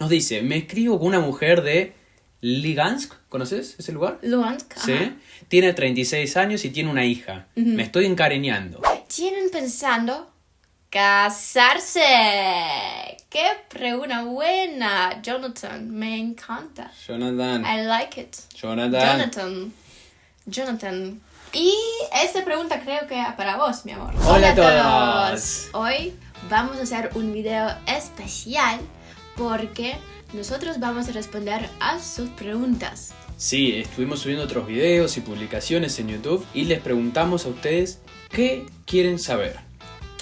Nos dice, me escribo con una mujer de Lugansk, ¿conoces ese lugar? Lugansk, Sí. ajá. Tiene 36 años y tiene una hija. Me estoy encariñando. ¿Tienen pensando casarse? ¡Qué pregunta buena! Jonathan, me encanta. Jonathan. I like it. Jonathan. Y esta pregunta creo que es para vos, mi amor. Hola a todos. Hoy vamos a hacer un video especial porque nosotros vamos a responder a sus preguntas. Sí, estuvimos subiendo otros videos y publicaciones en YouTube y les preguntamos a ustedes qué quieren saber.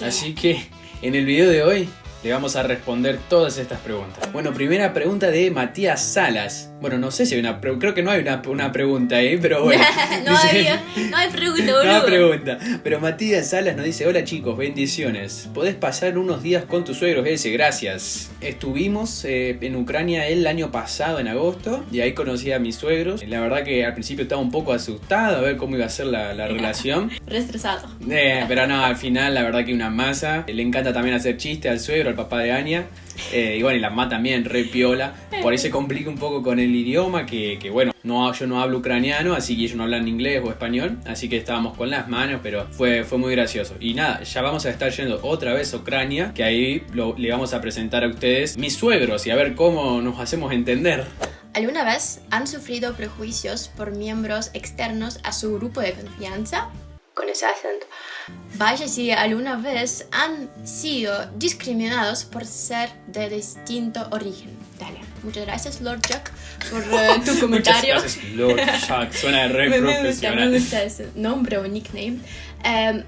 Así que en el video de hoy le vamos a responder todas estas preguntas. Bueno, primera pregunta de Matías Salas. Bueno, no sé si hay una pregunta, creo que no hay una pregunta ahí, pero bueno. No hay pregunta, boludo. No hay pregunta. Pero Matías Salas nos dice, hola chicos, bendiciones. ¿Podés pasar unos días con tus suegros? Gracias. Estuvimos en Ucrania el año pasado, en agosto, y ahí conocí a mis suegros. La verdad que al principio estaba un poco asustado a ver cómo iba a ser la relación. Restresado. Pero no, al final la verdad que una masa. Le encanta también hacer chistes al suegro, al papá de Ania. Y bueno, y la mamá también, re piola. Por ahí se complica un poco con el idioma, que bueno, yo no hablo ucraniano, así que ellos no hablan inglés o español. Así que estábamos con las manos, pero fue muy gracioso. Y nada, ya vamos a estar yendo otra vez a Ucrania, que ahí le vamos a presentar a ustedes mis suegros y a ver cómo nos hacemos entender. ¿Alguna vez han sufrido prejuicios por miembros externos a su grupo de confianza? Con ese acento. Vaya si alguna vez han sido discriminados por ser de distinto origen. Dale. Muchas gracias, Lord Jack, por tu comentario. Muchas gracias, Lord Jack. Suena re profesional. Me gusta ese nombre o nickname.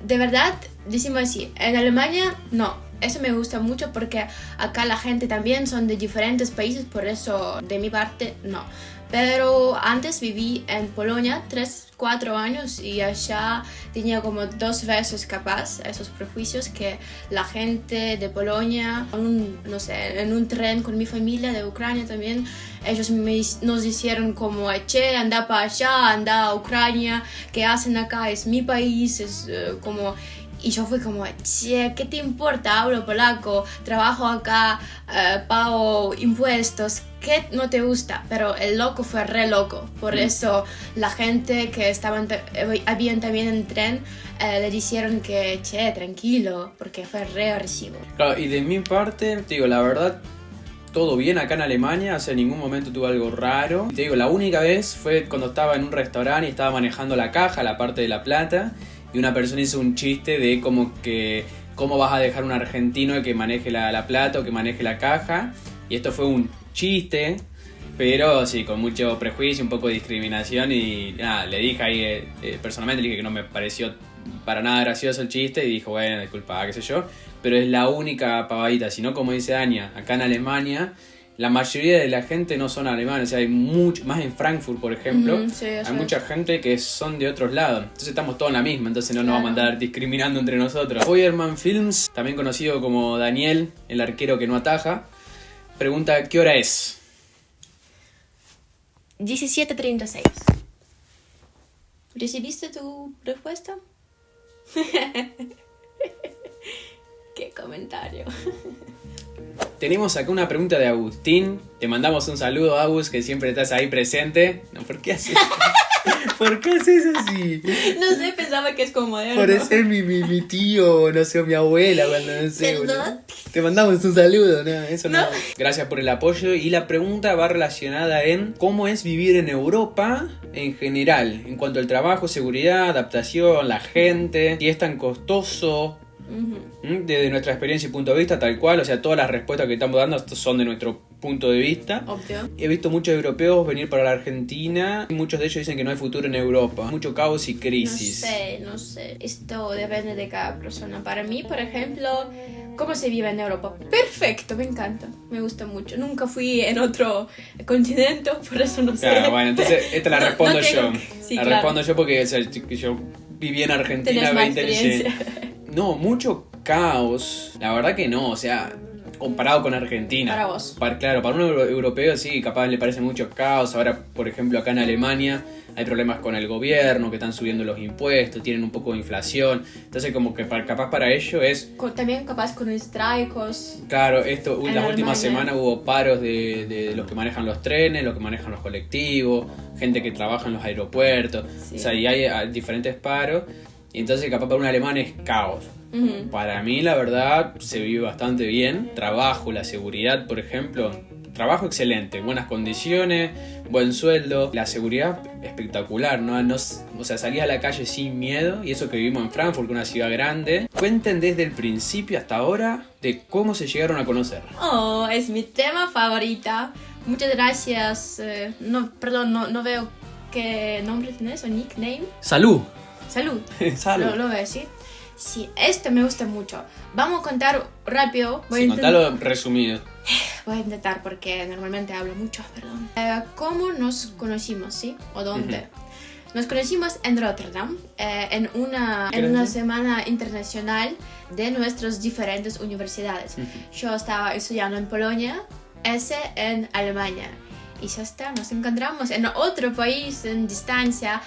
De verdad, decimos así, en Alemania no. Eso me gusta mucho porque acá la gente también son de diferentes países, por eso de mi parte no. Pero antes viví en Polonia 3-4 años y allá tenía como 2 veces capaz esos prejuicios que la gente de Polonia, en un tren con mi familia de Ucrania también, ellos nos hicieron como, che, anda para allá, anda a Ucrania, ¿qué hacen acá? Es mi país, es como... Y yo fui como, che, ¿qué te importa? Hablo polaco, trabajo acá, pago impuestos, ¿qué no te gusta? Pero el loco fue re loco. Por eso la gente que habían también en el tren le dijeron que, che, tranquilo, porque fue re agresivo. Claro, y de mi parte, te digo, la verdad, todo bien acá en Alemania, en ningún momento tuve algo raro. Te digo, la única vez fue cuando estaba en un restaurante y estaba manejando la caja, la parte de la plata. Y una persona hizo un chiste de como que cómo vas a dejar a un argentino que maneje la plata o que maneje la caja. Y esto fue un chiste, pero sí, con mucho prejuicio, un poco de discriminación. Y nada, le dije ahí, personalmente le dije que no me pareció para nada gracioso el chiste. Y dijo, bueno, disculpa, qué sé yo. Pero es la única pavadita, si no, como dice Ania, acá en Alemania... La mayoría de la gente no son alemanes, o sea, hay mucho, más en Frankfurt, por ejemplo, Sí, hay mucha gente que son de otros lados. Entonces estamos todos en la misma, entonces no nos vamos a andar discriminando entre nosotros. Feuerman Films, también conocido como Daniel, el arquero que no ataja, pregunta ¿qué hora es? 17:36. ¿Recibiste tu respuesta? ¡Qué comentario! Tenemos acá una pregunta de Agustín. Te mandamos un saludo, Agus, que siempre estás ahí presente. No, ¿por qué haces? ¿Por qué haces así? No sé, pensaba que es como moderno. Parece mi tío, no sé, mi abuela, cuando no sé. ¿Perdón? Te mandamos un saludo, no, eso no. Gracias por el apoyo. Y la pregunta va relacionada en cómo es vivir en Europa en general, en cuanto al trabajo, seguridad, adaptación, la gente, si es tan costoso. Desde nuestra experiencia y punto de vista, tal cual, o sea, todas las respuestas que estamos dando son de nuestro punto de vista. Obvio. He visto muchos europeos venir para la Argentina y muchos de ellos dicen que no hay futuro en Europa, mucho caos y crisis. No sé, esto depende de cada persona. Para mí, por ejemplo, ¿cómo se vive en Europa? Perfecto, me encanta, me gusta mucho. Nunca fui en otro continente, por eso no sé. Claro, bueno, entonces esta la respondo yo. Sí, la claro. respondo yo porque, o sea, yo viví en Argentina Tenés más 20 experiencia. No, mucho caos. La verdad que no, o sea, comparado con Argentina. Para vos. Claro, para un europeo sí, capaz le parece mucho caos. Ahora, por ejemplo, acá en Alemania hay problemas con el gobierno, que están subiendo los impuestos, tienen un poco de inflación. Entonces, como que capaz para ellos es... También capaz con estraicos. Claro, En las últimas Alemania. semanas hubo paros de los que manejan los trenes, los que manejan los colectivos, gente que trabaja en los aeropuertos. Sí. O sea, y hay diferentes paros. Y entonces, capaz para un alemán es caos. Ujú. Para mí, la verdad, se vive bastante bien. Trabajo, la seguridad, por ejemplo. Trabajo excelente, buenas condiciones, buen sueldo. La seguridad espectacular, ¿no? O sea, salís a la calle sin miedo. Y eso que vivimos en Frankfurt, que es una ciudad grande. Cuenten desde el principio hasta ahora de cómo se llegaron a conocer. Oh, es mi tema favorita. Muchas gracias. No veo qué nombre tenés o nickname. ¡Salud! Salud. ¡Salud! Lo veo, ¿sí? Sí, esto me gusta mucho. Vamos a contar rápido. Sí, contalo resumido. Voy a intentar porque normalmente hablo mucho, perdón. ¿Cómo nos conocimos, sí? ¿O dónde? Nos conocimos en Rotterdam, en una semana internacional de nuestras diferentes universidades. Yo estaba estudiando en Polonia, ese en Alemania. Y ya está, nos encontramos en otro país en distancia.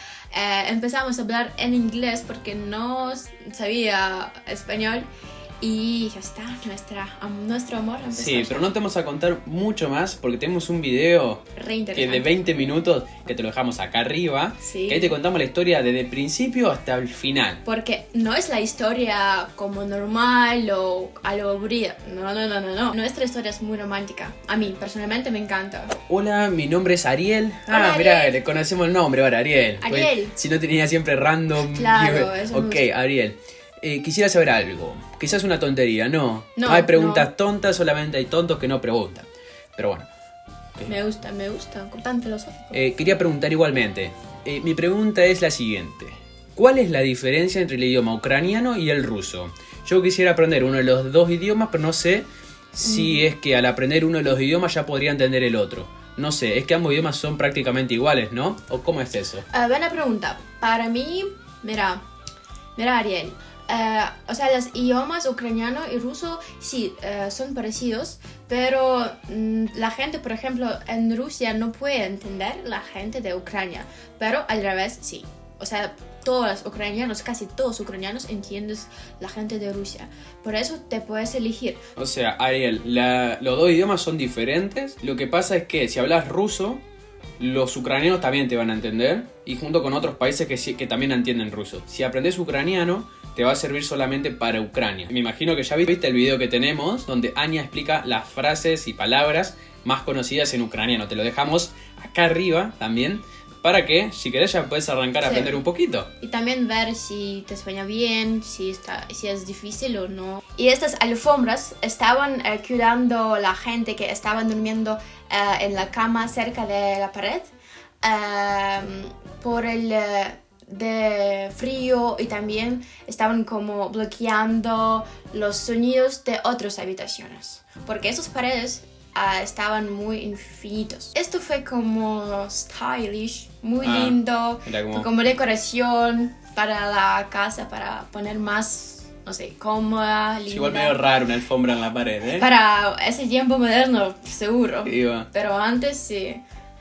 Empezamos a hablar en inglés porque no sabía español. Y ya está, nuestro amor empezó. Sí, ya. pero no te vamos a contar mucho más porque tenemos un video Re que interesante. de 20 minutos que te lo dejamos acá arriba. Sí. Que ahí te contamos la historia desde el principio hasta el final. Porque no es la historia como normal o algo aburrida. No. Nuestra historia es muy romántica. A mí, personalmente, me encanta. Hola, mi nombre es Ariel. Hola, Mirá, Ariel. le conocemos el nombre ahora, Ariel. Ariel. Pues, si no tenía siempre random. Claro, eso me Ok, gusta. Ariel. Quisiera saber algo. Quizás una tontería, no. No, hay preguntas no. tontas, solamente hay tontos que no preguntan. Pero bueno. Me gusta, tan filosófico. Quería preguntar igualmente. Mi pregunta es la siguiente. ¿Cuál es la diferencia entre el idioma ucraniano y el ruso? Yo quisiera aprender uno de los dos idiomas, pero no sé si es que al aprender uno de los idiomas ya podría entender el otro. No sé, es que ambos idiomas son prácticamente iguales, ¿no? ¿O cómo es eso? Buena pregunta. Para mí, mira Ariel. O sea, los idiomas ucraniano y ruso sí son parecidos, pero la gente, por ejemplo, en Rusia no puede entender la gente de Ucrania, pero al revés sí. O sea, todos los ucranianos, casi todos ucranianos entienden la gente de Rusia. Por eso te puedes elegir. O sea, Ariel, los dos idiomas son diferentes. Lo que pasa es que si hablas ruso, los ucranianos también te van a entender. Y junto con otros países que también entienden ruso. Si aprendes ucraniano, te va a servir solamente para Ucrania. Me imagino que ya viste el video que tenemos, donde Anya explica las frases y palabras más conocidas en ucraniano. Te lo dejamos acá arriba también, para que, si querés, ya puedes arrancar a Sí. aprender un poquito. Y también ver si te suena bien, si es difícil o no. Y estas alfombras estaban cuidando la gente que estaban durmiendo en la cama cerca de la pared por el de frío, y también estaban como bloqueando los sonidos de otras habitaciones. Porque esas paredes estaban muy infinitos. Esto fue como stylish, muy lindo, era como- como decoración para la casa, para poner más, no sé, cómoda, linda. Es igual medio raro una alfombra en la pared, ¿eh? Para ese tiempo moderno, seguro. Iba. Pero antes sí.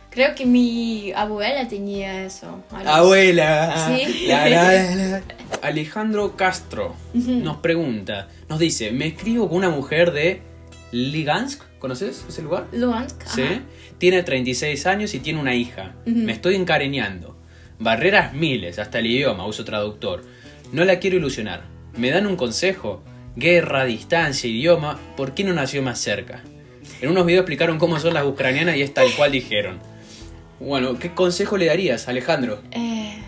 Creo que mi abuela tenía eso. Abuela. Sí. La. Alejandro Castro nos pregunta, nos dice, me escribo con una mujer de Lugansk, ¿conoces ese lugar? Luhansk. Sí. Ajá. Tiene 36 años y tiene una hija. Me estoy encariñando. Barreras miles, hasta el idioma, uso traductor. No la quiero ilusionar. ¿Me dan un consejo? Guerra, distancia, idioma, ¿por qué no nació más cerca? En unos videos explicaron cómo son las ucranianas y es tal cual dijeron. Bueno, ¿qué consejo le darías, Alejandro?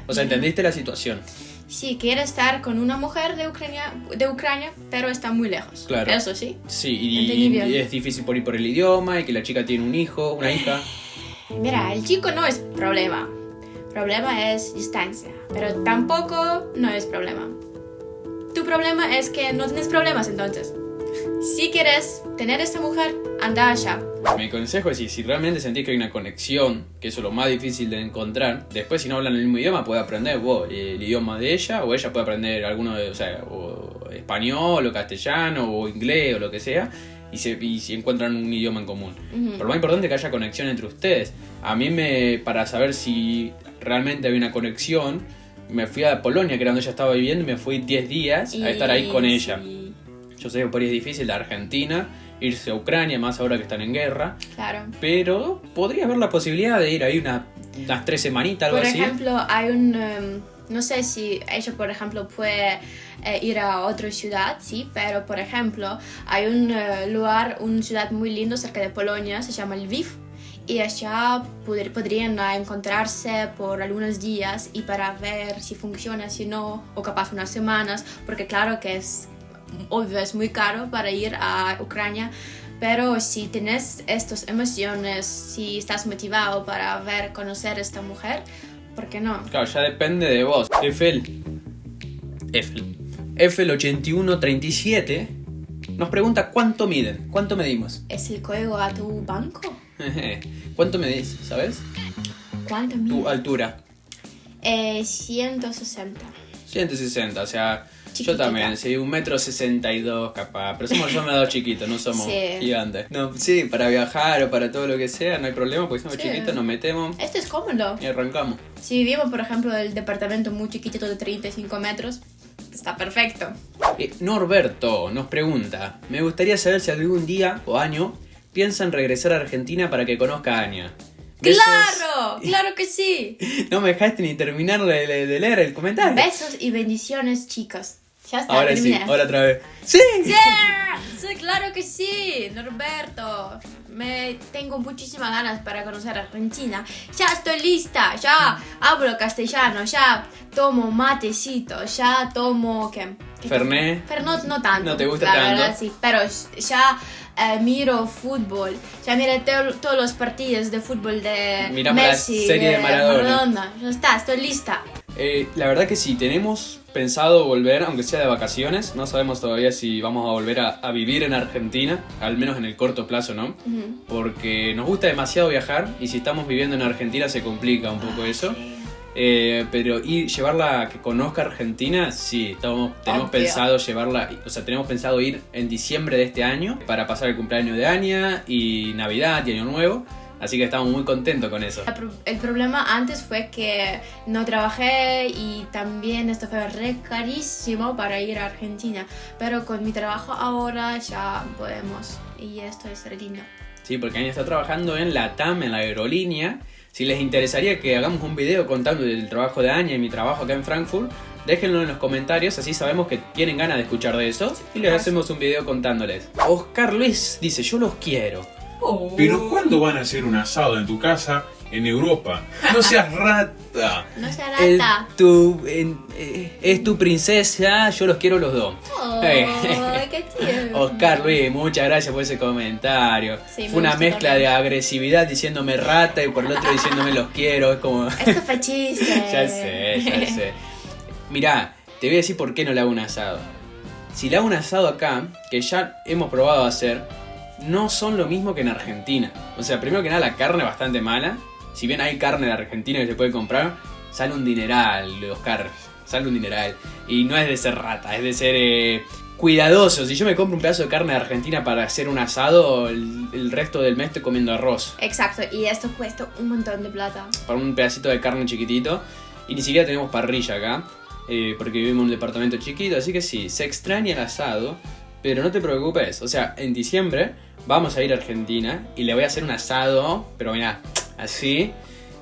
O sea, ¿entendiste la situación? Sí, quiere estar con una mujer de Ucrania, pero está muy lejos. Claro. Eso sí. Sí, Entendí bien. y es difícil por ir por el idioma y que la chica tiene un hijo, una hija. Mira, el chico no es problema. Problema es distancia. Pero tampoco no es problema. Tu problema es que no tienes problemas entonces. Si quieres tener esta mujer, anda allá. Mi consejo es si realmente sentís que hay una conexión, que eso es lo más difícil de encontrar, después si no hablan el mismo idioma puede aprender el idioma de ella, o ella puede aprender alguno de, o sea, o español o castellano o inglés o lo que sea, y si encuentran un idioma en común. Ujú. Pero lo más importante es que haya conexión entre ustedes. A mí para saber si realmente había una conexión, me fui a Polonia, que era donde ella estaba viviendo, y me fui 10 días a estar ahí con ella. Sí, Yo sé que por ahí es difícil de Argentina, irse a Ucrania, más ahora que están en guerra. claro. Pero podría haber la posibilidad de ir ahí unas 3 semanitas, algo Por así. ejemplo, hay no sé si ella, por ejemplo, puede ir a otra ciudad, sí, pero, por ejemplo, hay un lugar, una ciudad muy lindo cerca de Polonia, se llama Lviv, y allá podrían encontrarse por algunos días y para ver si funciona, si no, o capaz unas semanas, porque claro que es obvio, es muy caro para ir a Ucrania. Pero si tienes estas emociones, si estás motivado para conocer a esta mujer, ¿por qué no? Claro, ya depende de vos. F8137 nos pregunta cuánto miden. ¿Cuánto medimos? ¿Es el código a tu banco? ¿Cuánto medís? ¿Sabes? ¿Cuánto Tu mide? altura. 160. 160, o sea, Chiquitita. yo también, sí, 1,62 m capaz. Pero somos dos chiquitos, no somos Sí. gigantes. No, sí, para viajar o para todo lo que sea, no hay problema, porque somos Sí. chiquitos, nos metemos Esto es cómodo. y arrancamos. Si vivimos, por ejemplo, en el departamento muy chiquitito de 35 metros, está perfecto. Norberto nos pregunta, me gustaría saber si algún día o año piensan regresar a Argentina para que conozca a Ania. Besos. ¡Claro! ¡Claro que sí! No me dejaste ni terminar de leer el comentario. Besos y bendiciones, chicos. Ya está, Ahora terminé. sí, ahora otra vez. ¡Sí! ¡Sí! Sí, claro que sí, Norberto. Tengo muchísimas ganas para conocer Argentina. Ya estoy lista, ya hablo castellano, ya tomo matecito, ya tomo... ¿Qué? Fernet. Pero no tanto. No te gusta la tanto. verdad, sí, pero ya miro fútbol, ya miré todos los partidos de fútbol de Miramos la Messi, serie de Maradona. Ya está, estoy lista. La verdad que sí, tenemos pensado volver, aunque sea de vacaciones. No sabemos todavía si vamos a volver a vivir en Argentina, al menos en el corto plazo, ¿no? Ujú. Porque nos gusta demasiado viajar y si estamos viviendo en Argentina se complica un poco eso. Sí. Pero llevarla a que conozca Argentina, sí, tenemos Obvio. pensado llevarla, o sea, tenemos pensado ir en diciembre de este año para pasar el cumpleaños de Ania y Navidad y Año Nuevo. Así que estamos muy contentos con eso. El problema antes fue que no trabajé y también esto fue re carísimo para ir a Argentina. Pero con mi trabajo ahora ya podemos y esto es re lindo. Sí, porque Ania está trabajando en la TAM, en la aerolínea. Si les interesaría que hagamos un video contando del trabajo de Ania y mi trabajo acá en Frankfurt, déjenlo en los comentarios, así sabemos que tienen ganas de escuchar de eso y les hacemos un video contándoles. Oscar Luis dice, yo los quiero. Pero ¿cuándo van a hacer un asado en tu casa en Europa? No seas rata. No se rata. Es tu princesa, yo los quiero los dos. Oh, qué tierno. Oscar Luis, muchas gracias por ese comentario. Sí, me fue una gustó mezcla también. de agresividad diciéndome rata y por el otro diciéndome los quiero. Es como... Esto fue chiste. Ya sé. Mirá, te voy a decir por qué no le hago un asado. Si le hago un asado acá, que ya hemos probado a hacer, no son lo mismo que en Argentina. O sea, primero que nada la carne es bastante mala. Si bien hay carne de Argentina que se puede comprar, sale un dineral, Oscar. Sale un dineral. Y no es de ser rata, es de ser cuidadoso. Si yo me compro un pedazo de carne de Argentina para hacer un asado, el resto del mes estoy comiendo arroz. Exacto, y esto cuesta un montón de plata. Para un pedacito de carne chiquitito. Y ni siquiera tenemos parrilla acá. Porque vivimos en un departamento chiquito. Así que sí, se extraña el asado. Pero no te preocupes. O sea, en diciembre vamos a ir a Argentina. Y le voy a hacer un asado. Pero mira, así.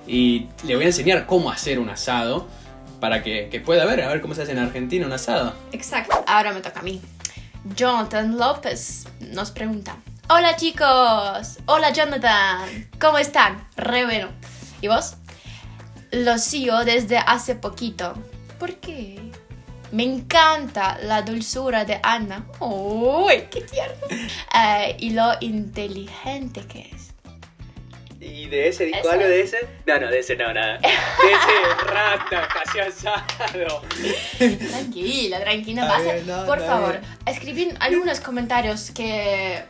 Y le voy a enseñar cómo hacer un asado. Para que pueda ver, a ver cómo se hace en Argentina un asado. Exacto, ahora me toca a mí. Jonathan López nos pregunta: hola chicos, hola Jonathan, ¿cómo están? Re bueno. ¿Y vos? Lo sigo desde hace poquito. ¿Por qué? Me encanta la dulzura de Ana. ¡Uy, qué tierno! Y lo inteligente que es. ¿Y de ese dijo ¿Ese? algo de ese? No, de ese no, nada. De ese rata, casi asado. Tranquila, A pasa. ver, no, Por está favor, bien. escribid algunos comentarios que...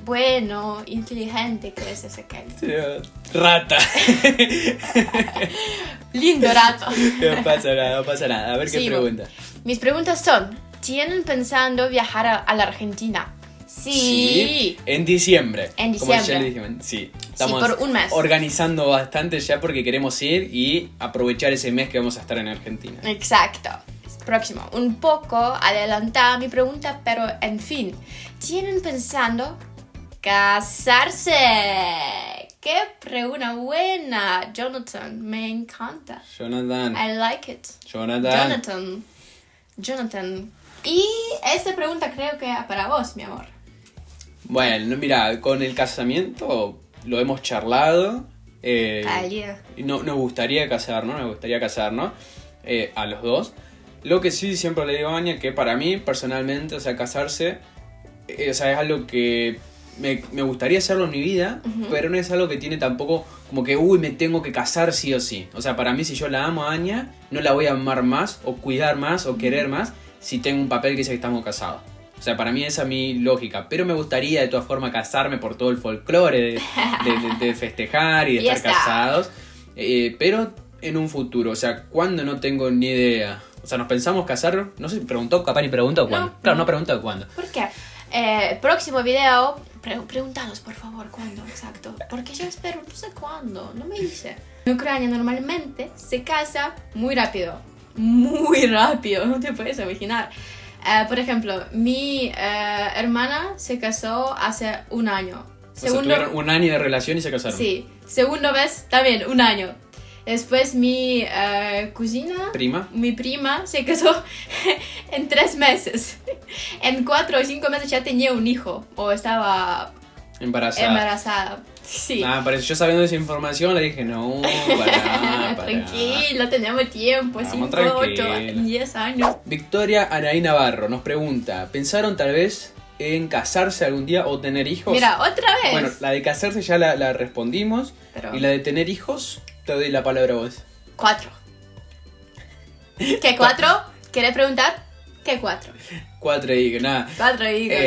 bueno, inteligente que es ese que... Rata. Lindo rato. No pasa nada. A ver qué Sí, pregunta. Mis preguntas son: ¿tienen pensando viajar a la Argentina? Sí. En diciembre. En Como ya diciembre. le dije, sí. Estamos por un mes. organizando bastante ya porque queremos ir y aprovechar ese mes que vamos a estar en Argentina. Exacto. Próximo. Un poco adelantada mi pregunta, pero en fin. ¿Tienen pensando casarse? ¡Qué pregunta buena! Jonathan, me encanta. Jonathan. I like it. Jonathan. Jonathan. Y esta pregunta creo que es para vos, mi amor. Bueno, mira, con el casamiento lo hemos charlado. Nos gustaría casarnos, a los dos. Lo que sí siempre le digo a Anya, que para mí personalmente, o sea, casarse, o sea, es algo que me gustaría hacerlo en mi vida, pero no es algo que tiene tampoco como que, me tengo que casar sí o sí. O sea, para mí, si yo la amo a Anya, no la voy a amar más, o cuidar más, o querer más, si tengo un papel que dice que estamos casados. O sea, para mí esa es mi lógica. Pero me gustaría de todas formas casarme por todo el folclore de festejar y de estar casados. Pero en un futuro, o sea, ¿cuándo? No tengo ni idea. O sea, nos pensamos casar, no sé, preguntó, capaz ni preguntó cuándo. Claro, no preguntó cuándo. ¿Por qué? Próximo video, preguntanos por favor cuándo, exacto. Porque yo espero, no sé cuándo, no me dice. En Ucrania normalmente se casa muy rápido, no te puedes imaginar. Por ejemplo, mi hermana se casó hace un año. O sea, tuvieron un año de relación y se casaron. Sí, segunda vez también, un año. Después mi mi prima se casó en 3 meses. En 4 o 5 meses ya tenía un hijo o estaba embarazada. Sí. Parece, yo sabiendo esa información le dije, no, para. Tranquilo, tenemos tiempo, 5, 8, 10 años. Victoria Araí Navarro nos pregunta, ¿pensaron tal vez en casarse algún día o tener hijos? Mira, otra vez. Bueno, la de casarse ya la respondimos. Pero... ¿Y la de tener hijos? Te doy la palabra a vos. 4. ¿Qué 4? ¿Querés preguntar? ¿Qué 4? 4 hijos, nada. 4 hijos.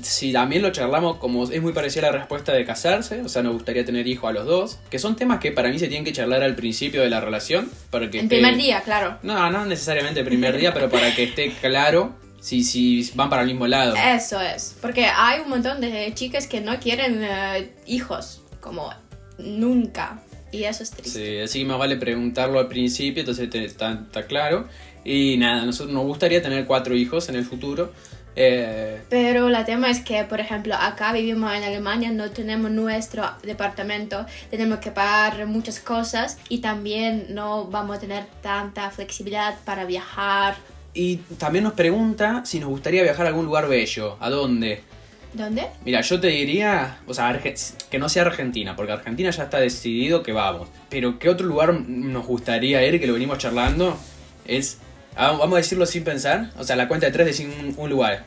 Sí, también lo charlamos, como es muy parecida a la respuesta de casarse, o sea, nos gustaría tener hijos a los dos, que son temas que para mí se tienen que charlar al principio de la relación. Para que primer día, claro. No necesariamente el primer día, pero para que esté claro si van para el mismo lado. Eso es, porque hay un montón de chicas que no quieren hijos, como nunca. Y eso es triste. Sí, así que más vale preguntarlo al principio, entonces está claro. Y nada, nosotros nos gustaría tener 4 hijos en el futuro. Pero el tema es que, por ejemplo, acá vivimos en Alemania, no tenemos nuestro departamento, tenemos que pagar muchas cosas y también no vamos a tener tanta flexibilidad para viajar. Y también nos pregunta si nos gustaría viajar a algún lugar bello. ¿A dónde? ¿Dónde? Mira, yo te diría, o sea, que no sea Argentina, porque Argentina ya está decidido que vamos. Pero ¿qué otro lugar nos gustaría ir, que lo venimos charlando? Vamos a decirlo sin pensar, o sea, la cuenta de 3 decir un lugar.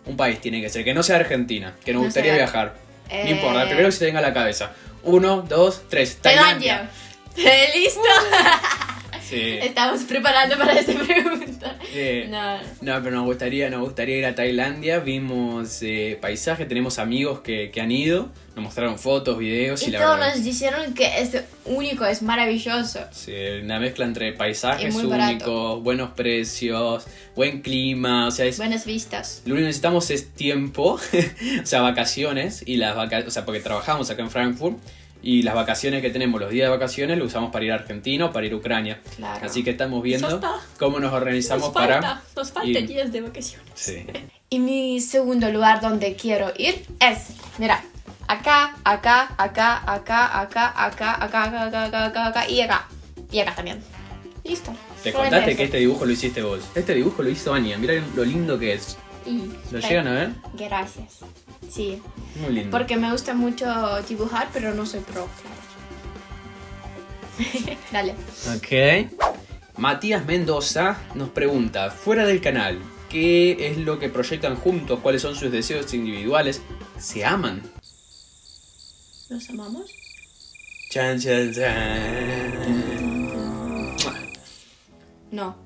Un país tiene que ser, que no sea Argentina, que nos gustaría viajar. No importa, primero que se te venga a la cabeza. 1, 2, 3, Tailandia. ¿Listo? Sí. Estamos preparando para esta pregunta. No, pero nos gustaría ir a Tailandia. Vimos paisaje, tenemos amigos que han ido, nos mostraron fotos, videos y la todos verdad, nos dijeron que es único, es maravilloso. Sí, una mezcla entre paisajes únicos, barato. buenos precios, buen clima, o sea, buenas vistas. Lo único que necesitamos es tiempo, o sea, vacaciones, y o sea, porque trabajamos acá en Frankfurt. Y las vacaciones que tenemos, los días de vacaciones, los usamos para ir a Argentina o para ir a Ucrania. Claro. Así que estamos viendo cómo nos organizamos Nos falta días de vacaciones. Sí. Y mi segundo lugar donde quiero ir es, mira, acá y acá. Y acá también. Listo. Te contaste que este dibujo lo hiciste vos. Este dibujo lo hizo Anya. Mira lo lindo que es. ¿Lo llegan a ver? Gracias. Sí. Muy lindo. Porque me gusta mucho dibujar, pero no soy pro, claro. Dale. Ok. Matías Mendoza nos pregunta, fuera del canal, ¿qué es lo que proyectan juntos? ¿Cuáles son sus deseos individuales? ¿Se aman? ¿Nos amamos? Chan, chan, chan. No.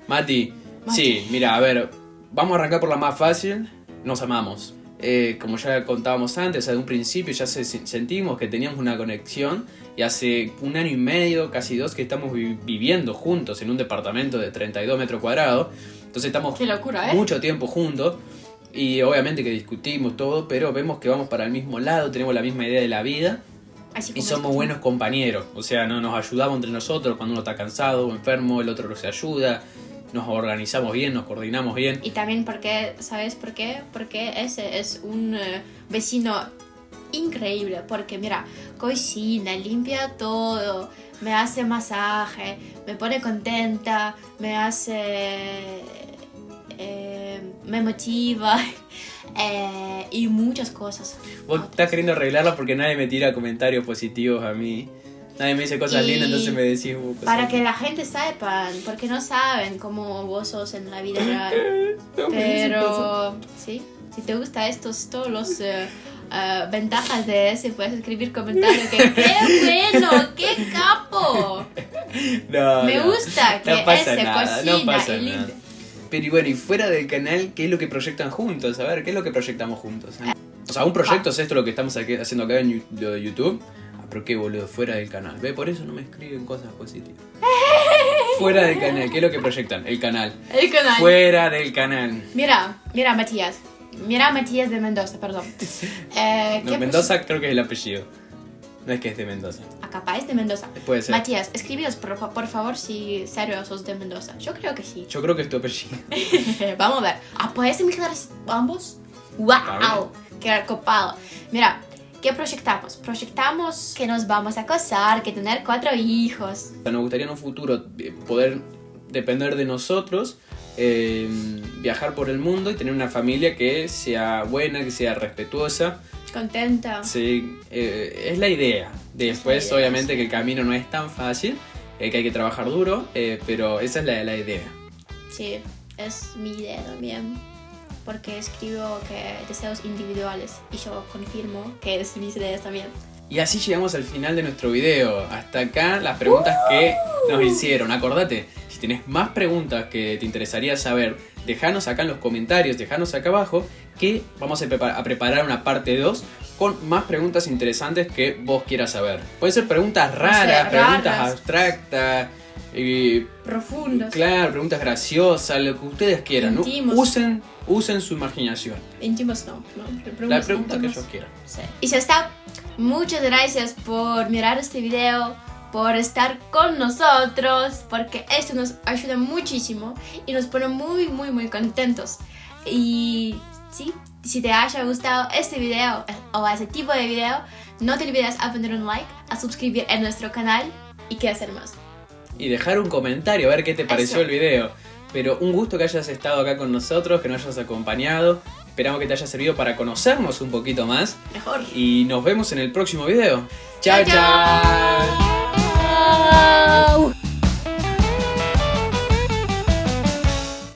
Mati, sí, mira, a ver, vamos a arrancar por la más fácil. Nos amamos. Como ya contábamos antes, desde un principio ya sentimos que teníamos una conexión. Y hace 1 año y medio, casi 2, que estamos viviendo juntos en un departamento de 32 metros cuadrados. Entonces estamos Qué locura, ¿eh? mucho tiempo juntos y obviamente que discutimos todo, pero vemos que vamos para el mismo lado, tenemos la misma idea de la vida Así y como somos buenos compañeros. O sea, no nos ayudamos entre nosotros cuando uno está cansado o enfermo, el otro se ayuda, nos organizamos bien, nos coordinamos bien. Y también porque, ¿sabes por qué? Porque ese es un vecino increíble, porque mira, cocina, limpia todo, me hace masaje, me pone contenta, me hace... me motiva y muchas cosas. Vos estás queriendo arreglarla porque nadie me tira comentarios positivos a mí. Nadie me dice cosas Y lindas, entonces me decís cosas para que la gente sepan, porque no saben cómo vos sos en la vida real. No me dicen cosas. Pero sí, si te gusta todos los ventajas de ese, puedes escribir comentarios que ¡qué bueno! ¡Qué capo! No, Me no. gusta que No pasa ese nada, cocina no pasa y limpia. nada. Pero y bueno, y fuera del canal, ¿qué es lo que proyectan juntos? A ver, ¿qué es lo que proyectamos juntos? O sea, un proyecto es esto lo que estamos haciendo acá en YouTube. Ah, pero qué boludo, fuera del canal. ¿Ve? Por eso no me escriben cosas positivas. Fuera del canal, ¿qué es lo que proyectan? El canal. El canal. Fuera del canal. Mira, Matías. Mira, Matías de Mendoza, perdón. No, ¿qué Mendoza creo que es el apellido. No es que es de Mendoza. Capaz de Mendoza. Puede ser. Matías, escríbenos por favor si serio sos de Mendoza. Yo creo que sí. Yo creo que es tu apellido. Vamos a ver. ¿Puedes mezclar ambos? ¡Wow! ¡Qué copado! Mira, ¿qué proyectamos? Proyectamos que nos vamos a casar, que tener 4 hijos. Nos gustaría en un futuro poder depender de nosotros, viajar por el mundo y tener una familia que sea buena, que sea respetuosa. Contenta. Sí, es la idea. Después, Es la idea, obviamente, sí. que el camino no es tan fácil, que hay que trabajar duro, pero esa es la idea. Sí, es mi idea también. Porque escribo que deseos individuales y yo confirmo que es mis ideas también. Y así llegamos al final de nuestro video. Hasta acá las preguntas que nos hicieron. Acordate, si tenés más preguntas que te interesaría saber, dejanos acá en los comentarios, dejanos acá abajo, que vamos a preparar una parte 2 con más preguntas interesantes que vos quieras saber. Pueden ser preguntas raras, preguntas raras. abstractas, Profundos. claro, preguntas graciosas, lo que ustedes quieran. ¿No? Íntimos. Usen su imaginación. Íntimos no. La pregunta que íntimos. ellos quieran. Sí. Y ya está. Muchas gracias por mirar este video, por estar con nosotros, porque esto nos ayuda muchísimo y nos pone muy, muy, muy contentos. Y sí, si te haya gustado este video o ese tipo de video, no te olvides a poner un like, a suscribir en nuestro canal y qué hacer más. Y dejar un comentario, a ver qué te pareció Eso. el video. Pero un gusto que hayas estado acá con nosotros, que nos hayas acompañado. Esperamos que te haya servido para conocernos un poquito más. Mejor. Y nos vemos en el próximo video. ¡Chao, Chao, chao!